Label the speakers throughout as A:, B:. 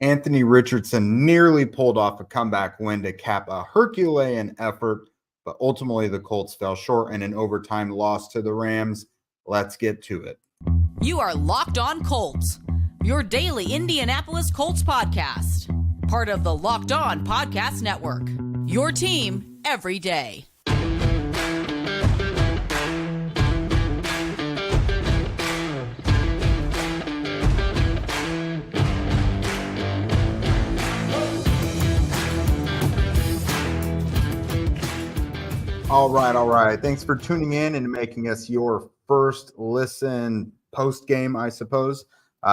A: Anthony Richardson nearly pulled off a comeback win to cap a Herculean effort, but ultimately the Colts fell short in an overtime loss to the Rams. Let's get to it.
B: You are Locked On Colts, your daily Indianapolis Colts podcast. Part of the Locked On Podcast Network, your team every day.
A: All right. Thanks for tuning in and making us your first listen post-game, I suppose.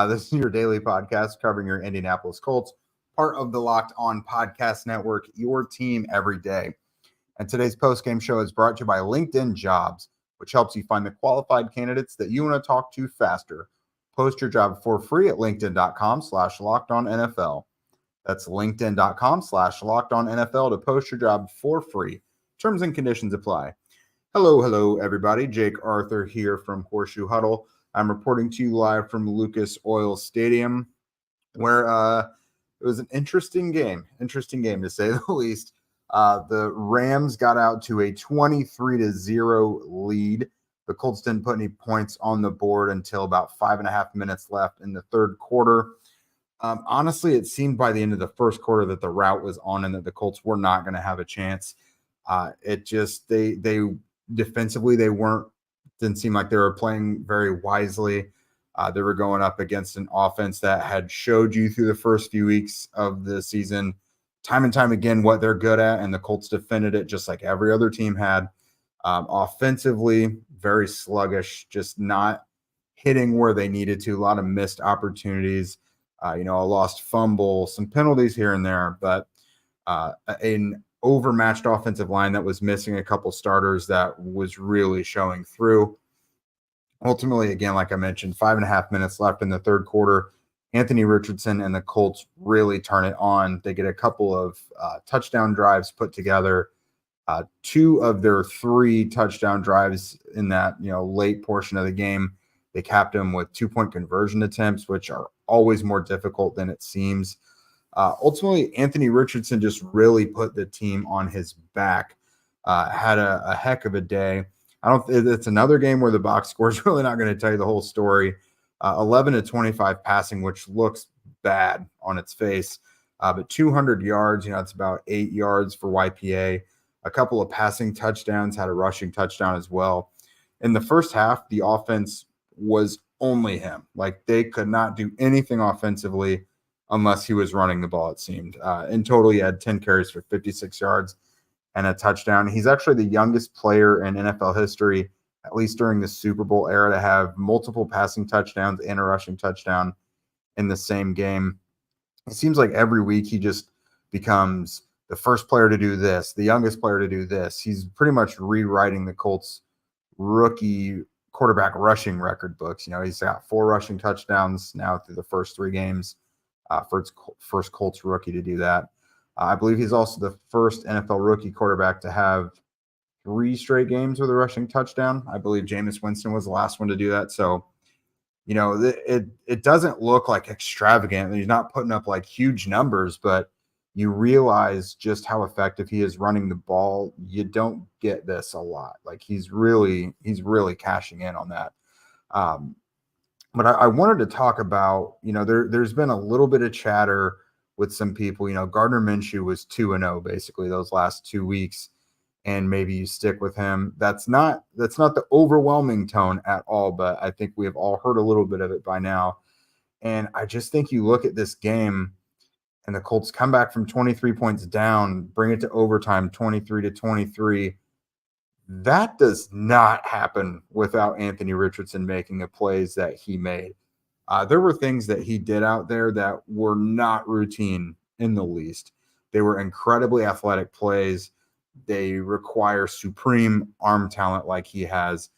A: This is your daily podcast covering your Indianapolis Colts, part of the Locked On Podcast Network, your team every day. And today's post-game show is brought to you by LinkedIn Jobs, which helps you find the qualified candidates that you want to talk to faster. Post your job for free at linkedin.com/lockedonnfl. That's linkedin.com/lockedonnfl to post your job for free. Terms and conditions apply. Hello, everybody. Jake Arthur here from Horseshoe Huddle. I'm reporting to you live from Lucas Oil Stadium, where it was an interesting game to say the least. The Rams got out to a 23-0 lead. The Colts didn't put any points on the board until about 5.5 minutes left in the third quarter. Honestly, it seemed by the end of the first quarter that the route was on and that the Colts were not going to have a chance. They defensively, didn't seem like they were playing very wisely. They were going up against an offense that had showed you through the first few weeks of the season, time and time again, what they're good at. And the Colts defended it just like every other team had. Offensively, very sluggish, just not hitting where they needed to. A lot of missed opportunities, a lost fumble, some penalties here and there, but an overmatched offensive line that was missing a couple starters that was really showing through. Ultimately, again, like I mentioned, 5.5 minutes left in the third quarter. Anthony Richardson and the Colts really turn it on. They get a couple of touchdown drives put together. 2 of their 3 touchdown drives in that late portion of the game, they capped them with 2-point conversion attempts, which are always more difficult than it seems. Ultimately, Anthony Richardson just really put the team on his back. Had a heck of a day. It's another game where the box score is really not going to tell you the whole story. 11-25 passing, which looks bad on its face, but 200 yards. It's about 8 yards for YPA. A couple of passing touchdowns, had a rushing touchdown as well. In the first half, the offense was only him. Like, they could not do anything offensively unless he was running the ball, it seemed. In total, he had 10 carries for 56 yards and a touchdown. He's actually the youngest player in NFL history, at least during the Super Bowl era, to have multiple passing touchdowns and a rushing touchdown in the same game. It seems like every week he just becomes the first player to do this, the youngest player to do this. He's pretty much rewriting the Colts' rookie quarterback rushing record books. He's got 4 rushing touchdowns now through the first 3 games. For its first Colts rookie to do that. I believe he's also the first NFL rookie quarterback to have 3 straight games with a rushing touchdown. I believe Jameis Winston was the last one to do that. So, it doesn't look like extravagant. He's not putting up like huge numbers, but you realize just how effective he is running the ball. You don't get this a lot. Like, he's really cashing in on that. But I wanted to talk about, there's been a little bit of chatter with some people. Gardner Minshew was 2-0 basically those last 2 weeks, and maybe you stick with him. That's not the overwhelming tone at all, but I think we have all heard a little bit of it by now. And I just think you look at this game, and the Colts come back from 23 points down, bring it to overtime, 23-23. That does not happen without Anthony Richardson making the plays that he made. There were things that he did out there that were not routine in the least. They were incredibly athletic plays. They require supreme arm talent like he has.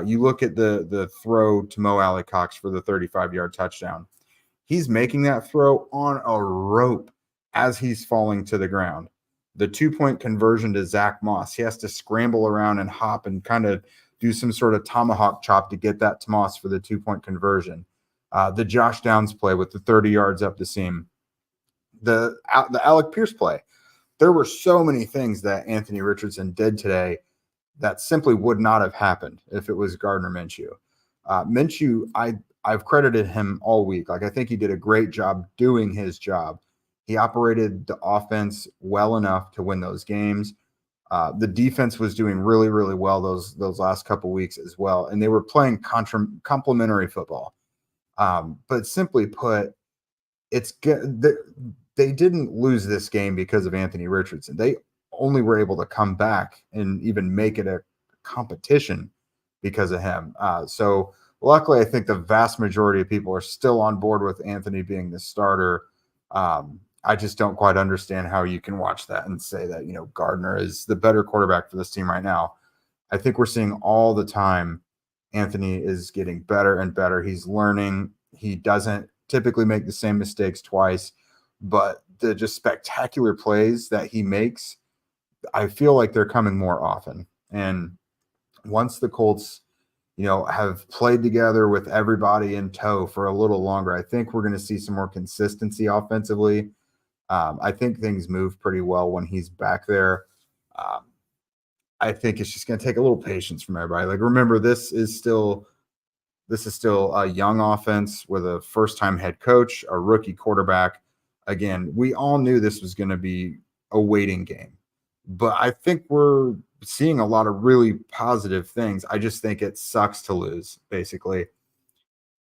A: You look at the throw to Mo Alley-Cox for the 35-yard touchdown. He's making that throw on a rope as he's falling to the ground. The 2-point conversion to Zach Moss, he has to scramble around and hop and kind of do some sort of tomahawk chop to get that to Moss for the 2-point conversion. The Josh Downs play with the 30 yards up the seam. the Alec Pierce play. There were so many things that Anthony Richardson did today that simply would not have happened if it was Gardner Minshew. Minshew, I've credited him all week. Like, I think he did a great job doing his job. He operated the offense well enough to win those games. The defense was doing really, really well those last couple weeks as well, and they were playing complementary football. But simply put, it's good. They didn't lose this game because of Anthony Richardson. They only were able to come back and even make it a competition because of him. So luckily, I think the vast majority of people are still on board with Anthony being the starter. I just don't quite understand how you can watch that and say that, Gardner is the better quarterback for this team right now. I think we're seeing all the time Anthony is getting better and better. He's learning. He doesn't typically make the same mistakes twice, but the just spectacular plays that he makes, I feel like they're coming more often. And once the Colts, have played together with everybody in tow for a little longer, I think we're going to see some more consistency offensively. I think things move pretty well when he's back there. I think it's just going to take a little patience from everybody. Like, remember, this is still a young offense with a first-time head coach, a rookie quarterback. Again, we all knew this was going to be a waiting game, but I think we're seeing a lot of really positive things. I just think it sucks to lose, basically.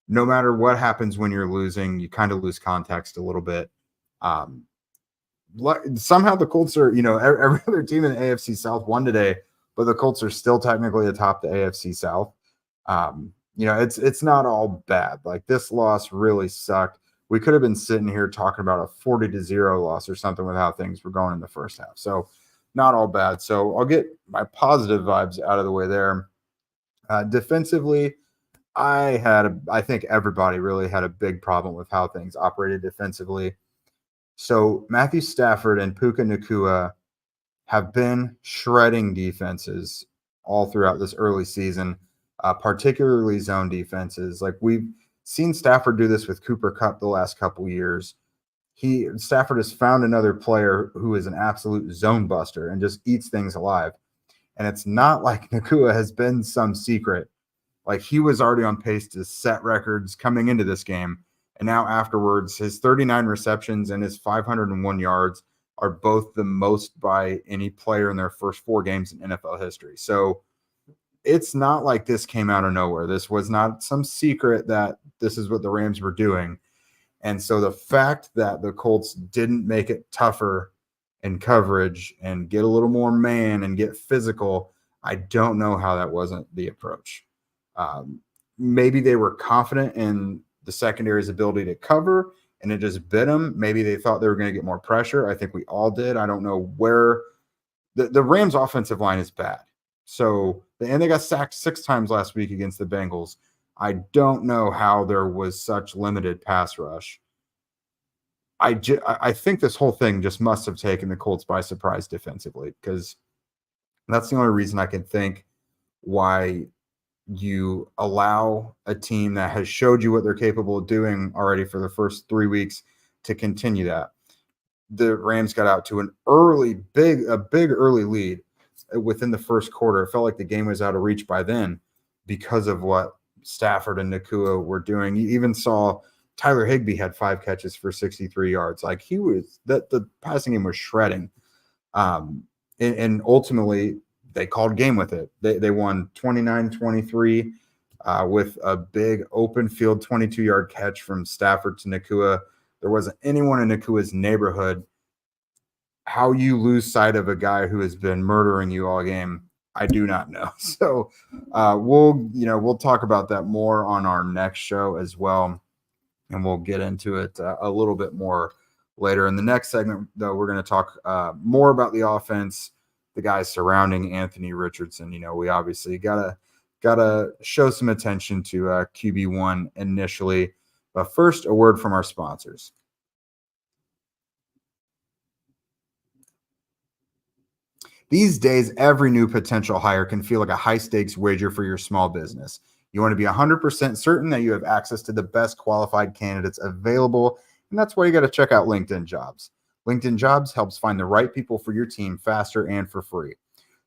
A: No matter what happens when you're losing, you kind of lose context a little bit. Somehow the Colts are, every other team in the AFC South won today, but the Colts are still technically atop the AFC South. It's not all bad. Like, this loss really sucked. We could have been sitting here talking about a 40-0 loss or something with how things were going in the first half. So not all bad. So I'll get my positive vibes out of the way there. Defensively, I think everybody really had a big problem with how things operated defensively. So Matthew Stafford and Puka Nacua have been shredding defenses all throughout this early season, particularly zone defenses. Like, we've seen Stafford do this with Cooper Kupp the last couple years. Stafford has found another player who is an absolute zone buster and just eats things alive. And it's not like Nacua has been some secret. Like, he was already on pace to set records coming into this game. And now afterwards, his 39 receptions and his 501 yards are both the most by any player in their first 4 games in NFL history. So it's not like this came out of nowhere. This was not some secret that this is what the Rams were doing. And so the fact that the Colts didn't make it tougher in coverage and get a little more man and get physical, I don't know how that wasn't the approach. Maybe they were confident in the secondary's ability to cover, and it just bit them. Maybe they thought they were going to get more pressure. I think we all did. I don't know where the Rams' offensive line is bad. So, and they got sacked 6 times last week against the Bengals. I don't know how there was such limited pass rush. I think this whole thing just must have taken the Colts by surprise defensively, because that's the only reason I can think why you allow a team that has showed you what they're capable of doing already for the first 3 weeks to continue that. The Rams got out to a big early lead within the first quarter. It felt like the game was out of reach by then because of what Stafford and Nacua were doing. You even saw Tyler Higbee had 5 catches for 63 yards. Like, the passing game was shredding. And ultimately, they called game with it. They won 29-23 with a big open field 22-yard catch from Stafford to Nacua. There wasn't anyone in Nacua's neighborhood. How you lose sight of a guy who has been murdering you all game, I do not know. So we'll talk about that more on our next show as well, and we'll get into it a little bit more later. In the next segment, though, we're going to talk more about the offense, the guys surrounding Anthony Richardson. We obviously gotta show some attention to QB1 initially. But first, a word from our sponsors. These days, every new potential hire can feel like a high-stakes wager for your small business. You want to be 100% certain that you have access to the best qualified candidates available And that's why you got to check out LinkedIn Jobs. LinkedIn Jobs helps find the right people for your team faster and for free.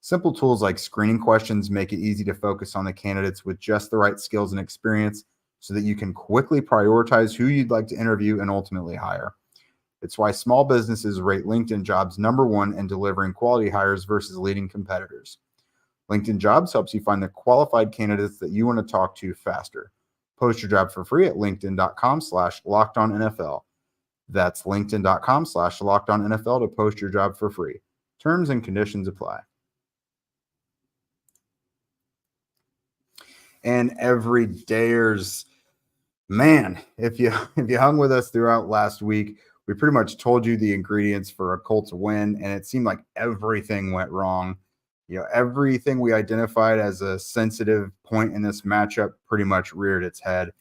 A: Simple tools like screening questions make it easy to focus on the candidates with just the right skills and experience so that you can quickly prioritize who you'd like to interview and ultimately hire. It's why small businesses rate LinkedIn Jobs #1 in delivering quality hires versus leading competitors. LinkedIn Jobs helps you find the qualified candidates that you want to talk to faster. Post your job for free at linkedin.com/lockedonnfl. That's linkedin.com/lockedonnfl to post your job for free. Terms and conditions apply. And every dayers, man, if you hung with us throughout last week, we pretty much told you the ingredients for a Colts win, and it seemed like everything went wrong. Everything we identified as a sensitive point in this matchup pretty much reared its head.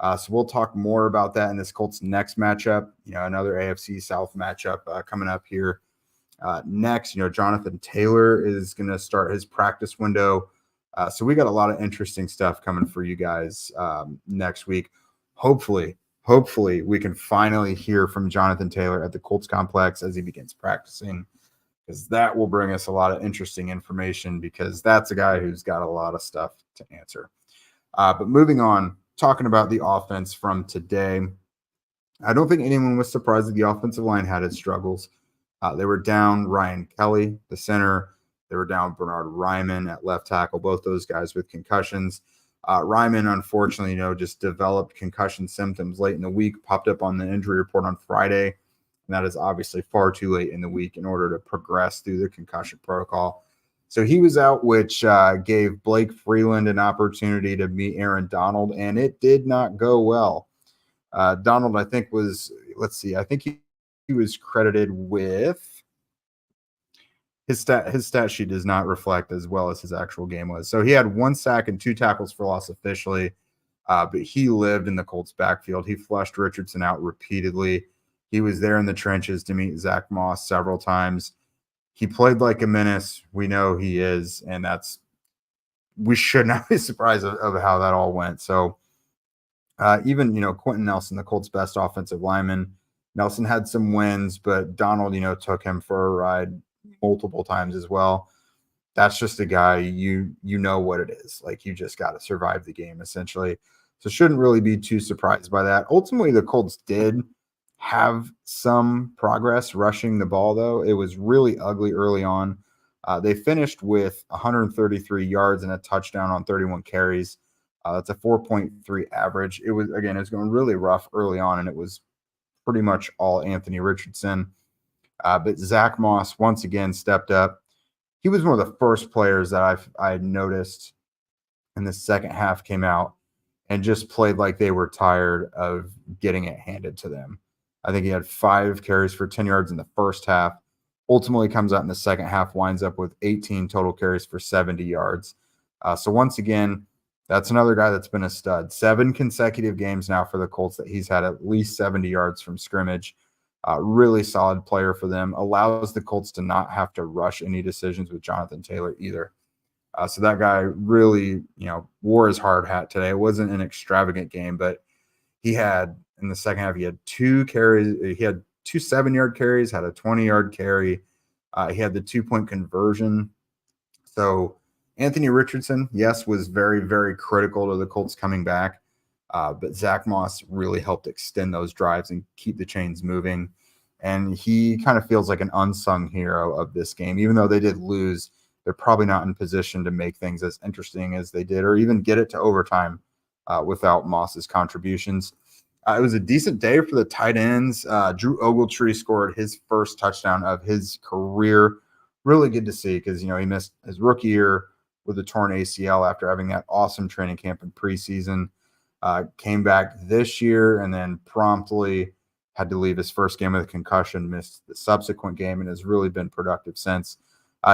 A: So we'll talk more about that in this Colts next matchup. Another AFC South matchup coming up here next. Jonathan Taylor is going to start his practice window. So we got a lot of interesting stuff coming for you guys next week. Hopefully we can finally hear from Jonathan Taylor at the Colts complex as he begins practicing, because that will bring us a lot of interesting information, because that's a guy who's got a lot of stuff to answer. But moving on, talking about the offense from today, I don't think anyone was surprised that the offensive line had its struggles. They were down Ryan Kelly, the center. They were down Bernard Ryman at left tackle, both those guys with concussions. Ryman, unfortunately, just developed concussion symptoms late in the week, popped up on the injury report on Friday. And that is obviously far too late in the week in order to progress through the concussion protocol. So he was out, which gave Blake Freeland an opportunity to meet Aaron Donald, and it did not go well. Donald, I think, I think he was credited with his stat sheet does not reflect as well as his actual game was. So he had 1 sack and 2 tackles for loss officially, but he lived in the Colts backfield. He flushed Richardson out repeatedly. He was there in the trenches to meet Zach Moss several times. He played like a menace. We know he is, and we should not be surprised of how that all went. So even, Quentin Nelson, the Colts' best offensive lineman, Nelson had some wins, but Donald, took him for a ride multiple times as well. That's just a guy, you know what it is. Like, you just got to survive the game, essentially. So shouldn't really be too surprised by that. Ultimately, the Colts did have some progress rushing the ball, though. It was really ugly early on. They finished with 133 yards and a touchdown on 31 carries. That's a 4.3 average. It was going really rough early on, and it was pretty much all Anthony Richardson. But Zach Moss once again stepped up. He was one of the first players that I noticed in the second half came out and just played like they were tired of getting it handed to them. I think he had 5 carries for 10 yards in the first half. Ultimately comes out in the second half, winds up with 18 total carries for 70 yards. So once again, that's another guy that's been a stud. 7 consecutive games now for the Colts that he's had at least 70 yards from scrimmage. Really solid player for them. Allows the Colts to not have to rush any decisions with Jonathan Taylor either. So that guy really, wore his hard hat today. It wasn't an extravagant game, but he had, in the second half, he had 2 carries. He had 2 7-yard carries, had a 20-yard carry. He had the 2-point conversion. So Anthony Richardson, yes, was very, very critical to the Colts coming back. But Zach Moss really helped extend those drives and keep the chains moving. And he kind of feels like an unsung hero of this game. Even though they did lose, they're probably not in position to make things as interesting as they did, or even get it to overtime without Moss's contributions. It was a decent day for the tight ends. Drew Ogletree scored his first touchdown of his career. Really good to see, because, he missed his rookie year with a torn ACL after having that awesome training camp in preseason. Came back this year and then promptly had to leave his first game with a concussion, missed the subsequent game, and has really been productive since.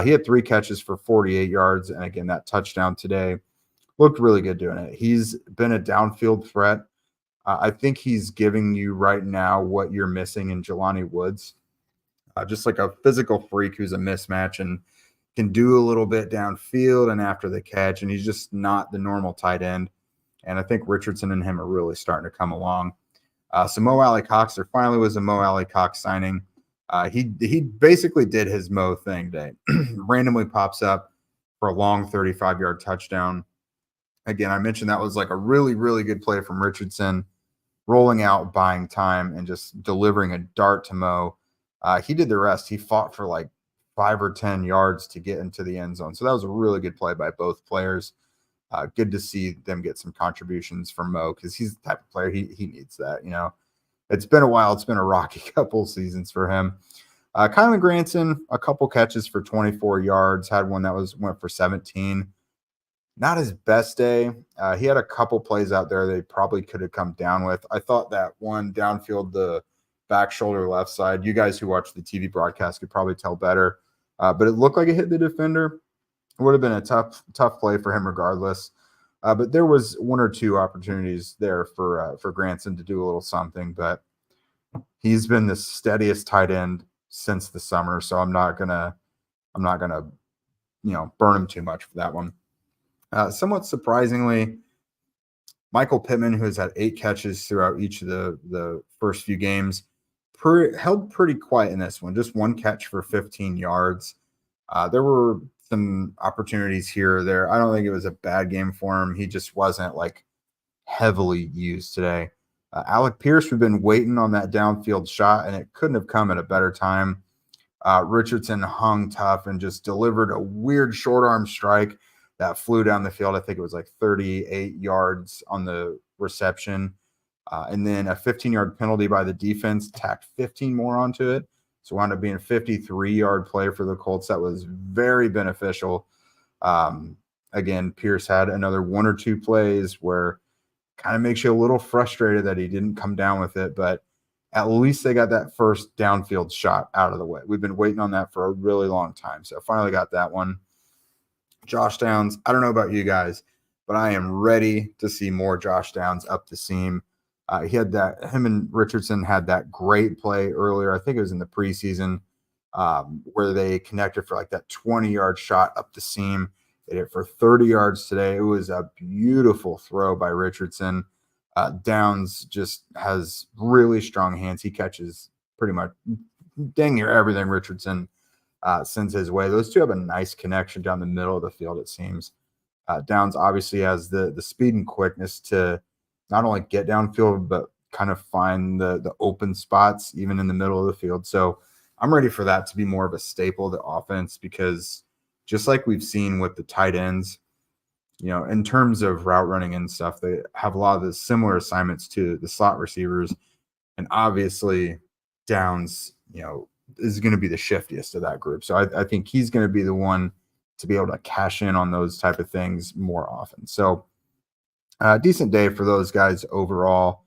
A: He had 3 catches for 48 yards, and again, that touchdown today looked really good doing it. He's been a downfield threat. I think he's giving you right now what you're missing in Jelani Woods, just like a physical freak who's a mismatch and can do a little bit downfield and after the catch, and he's just not the normal tight end. And I think Richardson and him are really starting to come along. So Mo Alley Cox, there finally was a Mo Alley Cox signing. He basically did his Mo thing today. Randomly pops up for a long 35-yard touchdown. Again, I mentioned that was like a really, really good play from Richardson, rolling out, buying time, and just delivering a dart to Mo. He did the rest. He fought for like 5 or 10 yards to get into the end zone. So that was a really good play by both players. Good to see them get some contributions from Mo because he's the type of player he needs that. It's been a while. It's been a rocky couple seasons for him. Kylan Granson, a couple catches for 24 yards, had one that went for 17. Not his best day. He had a couple plays out there they probably could have come down with. I thought that one downfield, the back shoulder left side, you guys who watch the TV broadcast could probably tell better. But it looked like it hit the defender. It would have been a tough play for him regardless. But there was one or two opportunities there for Granson to do a little something. But he's been the steadiest tight end since the summer, so I'm not gonna burn him too much for that one. Somewhat surprisingly, Michael Pittman, who has had 8 catches throughout each of the first few games, held pretty quiet in this one. Just 1 catch for 15 yards. There were some opportunities here or there. I don't think it was a bad game for him. He just wasn't like heavily used today. Alec Pierce, we've been waiting on that downfield shot, and it couldn't have come at a better time. Richardson hung tough and just delivered a weird short arm strike that flew down the field. I think it was like 38 yards on the reception. And then a 15-yard penalty by the defense tacked 15 more onto it. So it wound up being a 53-yard play for the Colts. That was very beneficial. Again, Pierce had another 1 or 2 plays where kind of makes you a little frustrated that he didn't come down with it, but at least they got that first downfield shot out of the way. We've been waiting on that for a really long time. So finally got that one. Josh Downs, I don't know about you guys, but I am ready to see more Josh Downs up the seam. Him and Richardson had that great play earlier. I think it was in the preseason where they connected for like that 20-yard shot up the seam. They did it for 30 yards today. It was a beautiful throw by Richardson. Downs just has really strong hands. He catches pretty much dang near everything Richardson sends his way. Those two have a nice connection down the middle of the field, it seems. Downs obviously has the speed and quickness to not only get downfield, but kind of find the open spots even in the middle of the field. So I'm ready for that to be more of a staple of the offense because just like we've seen with the tight ends, in terms of route running and stuff, they have a lot of the similar assignments to the slot receivers. And obviously Downs, is going to be the shiftiest of that group. So I think he's going to be the one to be able to cash in on those type of things more often. So decent day for those guys overall.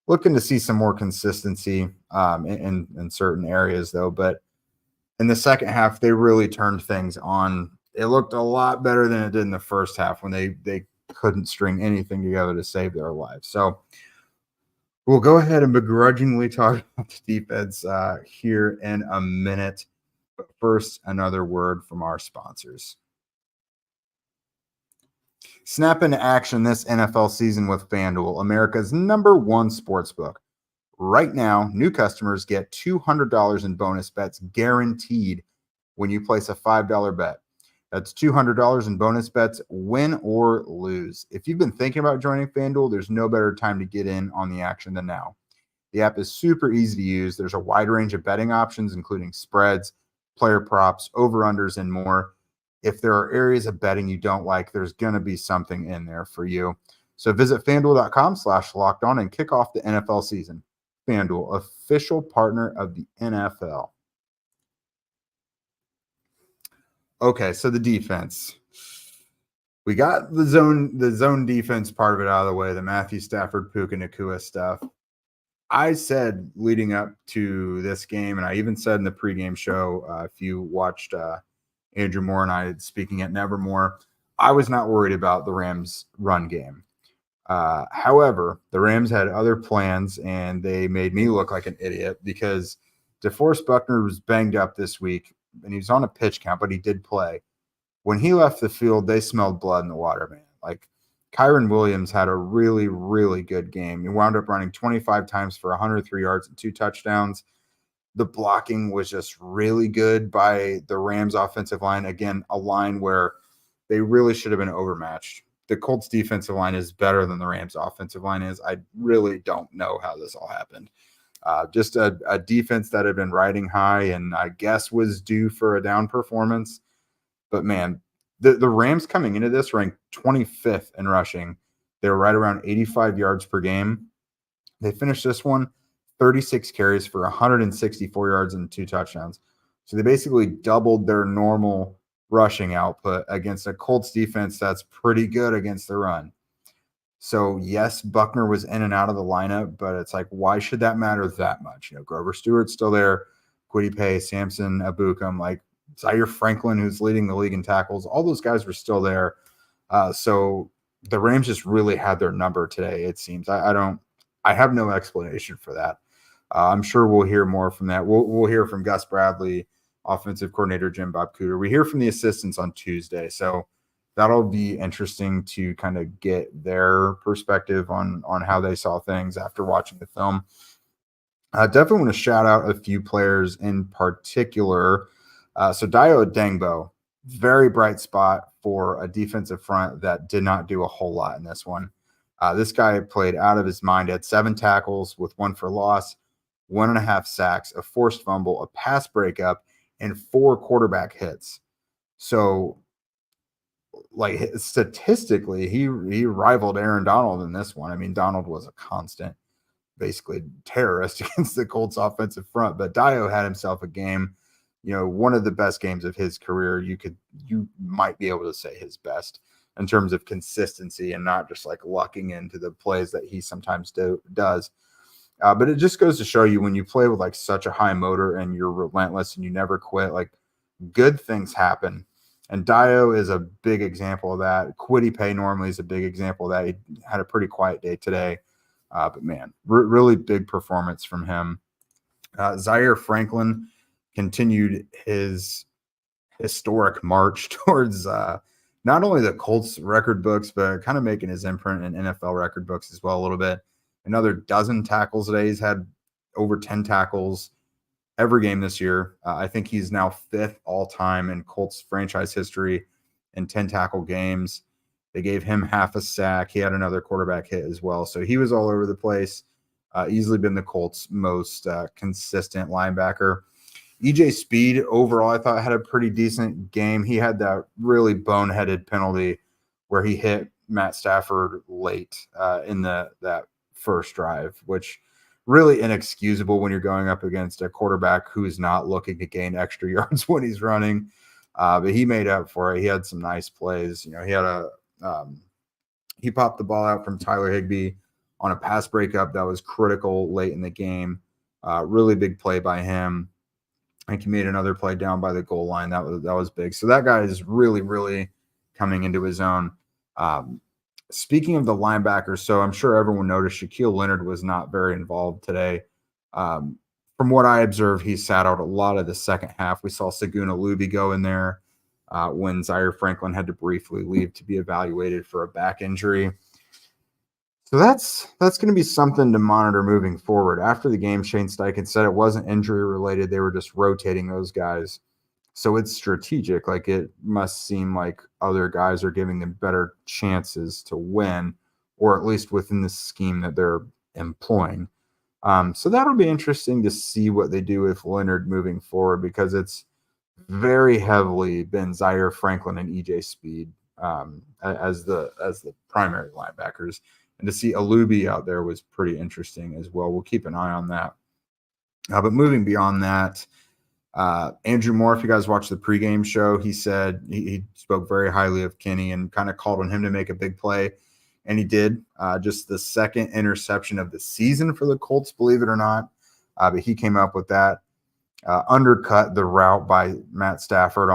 A: Looking to see some more consistency in certain areas though. But in the second half, they really turned things on. It looked a lot better than it did in the first half when they couldn't string anything together to save their lives. So we'll go ahead and begrudgingly talk about the defense here in a minute. But first, another word from our sponsors. Snap into action this NFL season with FanDuel, America's #1 sportsbook. Right now, new customers get $200 in bonus bets guaranteed when you place a $5 bet. That's $200 in bonus bets, win or lose. If you've been thinking about joining FanDuel, there's no better time to get in on the action than now. The app is super easy to use. There's a wide range of betting options, including spreads, player props, over-unders, and more. If there are areas of betting you don't like, there's going to be something in there for you. So visit FanDuel.com/lockedon and kick off the NFL season. FanDuel, official partner of the NFL. Okay, so the defense. We got the zone defense part of it out of the way, the Matthew Stafford, Puka, Nacua stuff. I said leading up to this game, and I even said in the pregame show, if you watched Andrew Moore and I speaking at Nevermore, I was not worried about the Rams' run game. However, the Rams had other plans, and they made me look like an idiot because DeForest Buckner was banged up this week, and he was on a pitch count, but he did play. When he left the field, they smelled blood in the water, man. Like, Kyron Williams had a really, really good game. He wound up running 25 times for 103 yards and 2 touchdowns. The blocking was just really good by the Rams offensive line. Again, a line where they really should have been overmatched. The Colts defensive line is better than the Rams offensive line is. I really don't know how this all happened. Just a defense that had been riding high and I guess was due for a down performance. But man, the Rams coming into this ranked 25th in rushing. They were right around 85 yards per game. They finished this one 36 carries for 164 yards and 2 touchdowns. So they basically doubled their normal rushing output against a Colts defense that's pretty good against the run. So yes, Buckner was in and out of the lineup, but it's like, why should that matter that much? Grover Stewart's still there, Kwity Paye, Samson Ebukam, like Zaire Franklin, who's leading the league in tackles. All those guys were still there. So the Rams just really had their number today, it seems. I have no explanation for that. I'm sure we'll hear more from that. We'll hear from Gus Bradley, offensive coordinator Jim Bob Cooter. We hear from the assistants on Tuesday. So that'll be interesting to kind of get their perspective on how they saw things after watching the film. I definitely want to shout out a few players in particular. So Dio Dengbo, very bright spot for a defensive front that did not do a whole lot in this one. This guy played out of his mind. He had 7 tackles with 1 for loss, 1.5 sacks, a forced fumble, a pass breakup, and 4 quarterback hits. So, like, statistically, he rivaled Aaron Donald in this one. I mean, Donald was a constant, basically terrorist against the Colts offensive front, but Dio had himself a game, one of the best games of his career. You might be able to say his best in terms of consistency and not just like lucking into the plays that he sometimes does. But it just goes to show you when you play with like such a high motor and you're relentless and you never quit, like good things happen. And Dio is a big example of that. Kwity Paye normally is a big example of that. He had a pretty quiet day today. But man, really big performance from him. Zaire Franklin continued his historic march towards not only the Colts record books, but kind of making his imprint in NFL record books as well a little bit. Another 12 tackles today. He's had over 10 tackles every game this year. I think he's now 5th all-time in Colts franchise history in 10 tackle games. They gave him half a sack. He had another quarterback hit as well. So he was all over the place. Easily been the Colts' most consistent linebacker. EJ Speed, overall, I thought had a pretty decent game. He had that really boneheaded penalty where he hit Matt Stafford late in that first drive, which really inexcusable when you're going up against a quarterback who's not looking to gain extra yards when he's running. But he made up for it. He had some nice plays. He popped the ball out from Tyler Higbee on a pass breakup that was critical late in the game. Really big play by him. I think he made another play down by the goal line. That was big. So that guy is really, really coming into his own. Speaking of the linebackers, so I'm sure everyone noticed Shaquille Leonard was not very involved today. From what I observed, he sat out a lot of the second half. We saw Saguna Luby go in there when Zaire Franklin had to briefly leave to be evaluated for a back injury. So that's going to be something to monitor moving forward. After the game, Shane Steichen said it wasn't injury related. They were just rotating those guys. So it's strategic. Like, it must seem like other guys are giving them better chances to win, or at least within the scheme that they're employing. So that'll be interesting to see what they do with Leonard moving forward, because it's very heavily been Zaire Franklin and EJ Speed as the primary linebackers. And to see Alubi out there was pretty interesting as well. We'll keep an eye on that. But moving beyond that, Andrew Moore, if you guys watched the pregame show, he said he spoke very highly of Kenny and kind of called on him to make a big play. And he did. Just the second interception of the season for the Colts, believe it or not. But he came up with that. Undercut the route by Matt Stafford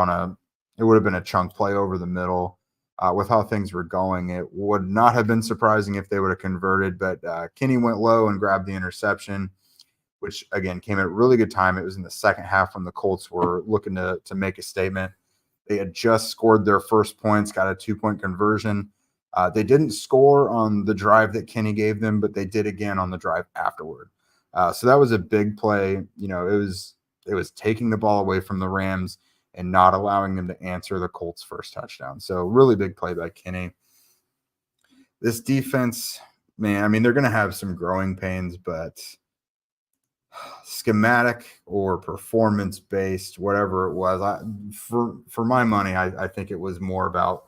A: it would have been a chunk play over the middle. With how things were going, it would not have been surprising if they would have converted, but Kenny went low and grabbed the interception, which, again, came at a really good time. It was in the second half when the Colts were looking to make a statement. They had just scored their first points, got a 2-point conversion. They didn't score on the drive that Kenny gave them, but they did again on the drive afterward. So that was a big play. You know, it was taking the ball away from the Rams and not allowing them to answer the Colts' first touchdown. So really big play by Kenny. This defense, man, I mean, they're going to have some growing pains, but schematic or performance-based, whatever it was, for my money, I think it was more about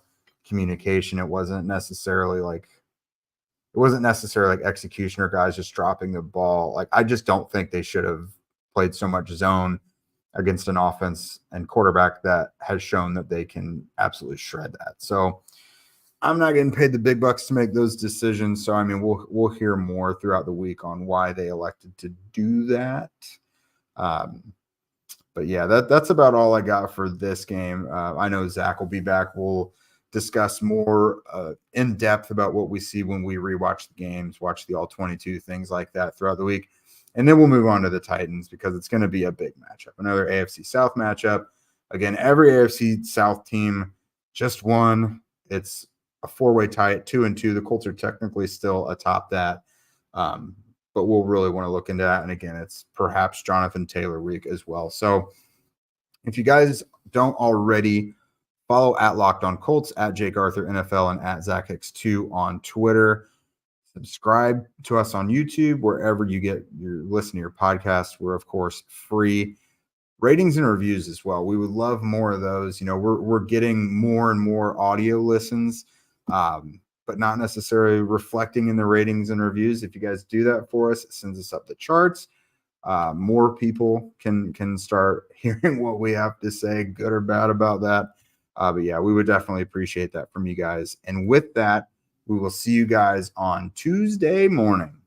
A: communication. It wasn't necessarily like execution or guys just dropping the ball. Like, I just don't think they should have played so much zone against an offense and quarterback that has shown that they can absolutely shred that. So I'm not getting paid the big bucks to make those decisions. So, I mean, we'll hear more throughout the week on why they elected to do that. But yeah, that's about all I got for this game. I know Zach will be back. We'll discuss more in depth about what we see when we rewatch the games, watch the all 22, things like that throughout the week. And then we'll move on to the Titans because it's going to be a big matchup, another AFC South matchup. Again, every AFC South team just won. It's a four-way tie at 2-2. The Colts are technically still atop that, but we'll really want to look into that. And again, it's perhaps Jonathan Taylor week as well. So if you guys don't already, follow at Locked On Colts, at Jake Arthur NFL, and at Zach Hicks2 on Twitter. Subscribe to us on YouTube, wherever you listen to your podcast. We're, of course, free. Ratings and reviews as well. We would love more of those. You know, we're getting more and more audio listens, but not necessarily reflecting in the ratings and reviews. If you guys do that for us, it sends us up the charts. More people can start hearing what we have to say, good or bad, about that. But yeah, we would definitely appreciate that from you guys. And with that, we will see you guys on Tuesday morning.